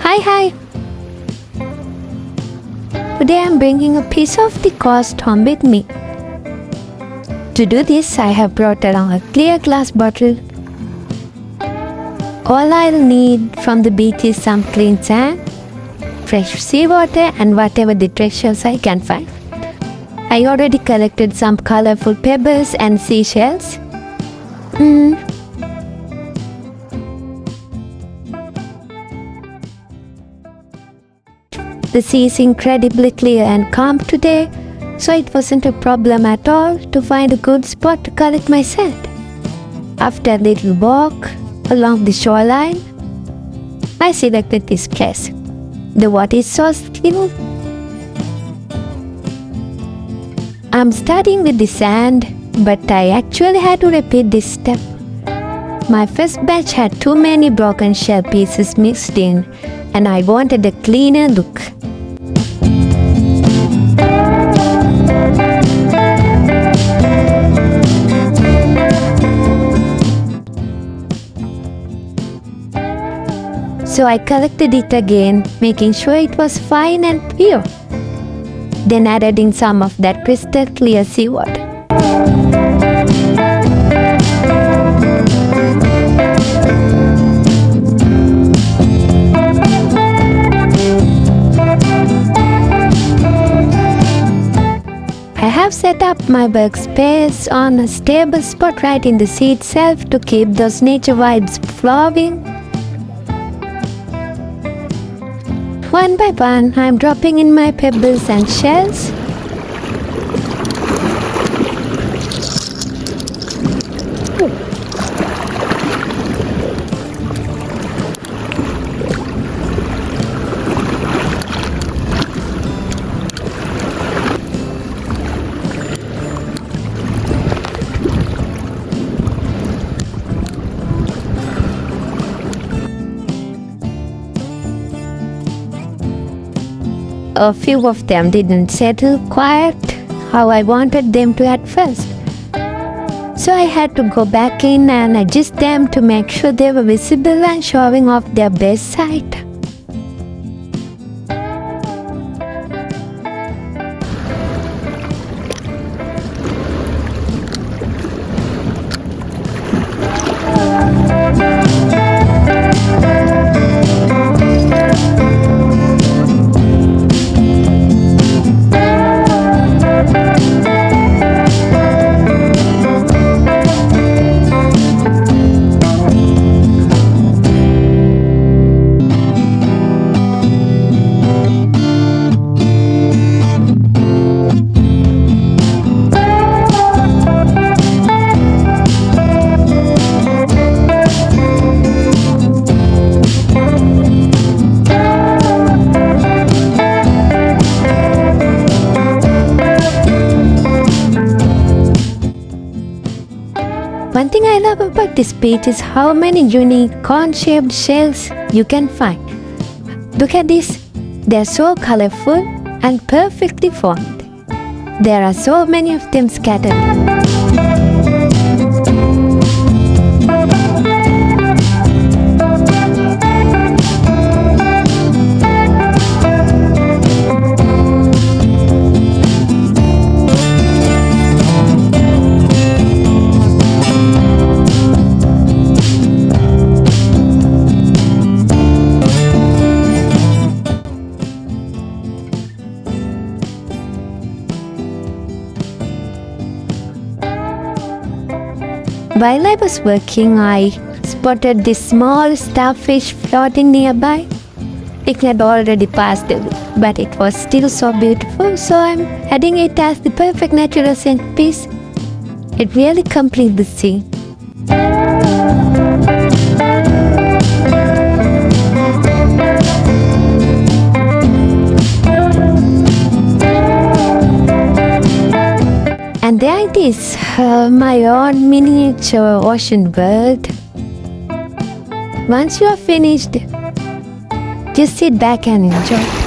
Hi. Today I'm bringing a piece of the coast home with me. To do this, I have brought along a clear glass bottle. All I'll need from the beach is some clean sand, fresh seawater, and whatever the treasures I can find. I already collected some colorful pebbles and seashells. The sea is incredibly clear and calm today, so it wasn't a problem at all to find a good spot to collect my sand. After a little walk along the shoreline, I selected this place. The water is so still. I'm starting with the sand, but I actually had to repeat this step. My first batch had too many broken shell pieces mixed in, and I wanted a cleaner look. So I collected it again, making sure it was fine and pure. Then added in some of that crystal clear seawater. I have set up my workspace on a stable spot right in the sea itself to keep those nature vibes flowing. One by one, I'm dropping in my pebbles and shells. A few of them didn't settle quite how I wanted them to at first. So I had to go back in and adjust them to make sure they were visible and showing off their best side. One thing I love about this beach is how many unique cone-shaped shells you can find. Look at this. They're so colorful and perfectly formed. There are so many of them scattered. While I was working, I spotted this small starfish floating nearby. It had already passed away, but it was still so beautiful, so I'm adding it as the perfect natural centerpiece. It really completes the scene. And there it is, my own miniature ocean world. Once you are finished, just sit back and enjoy.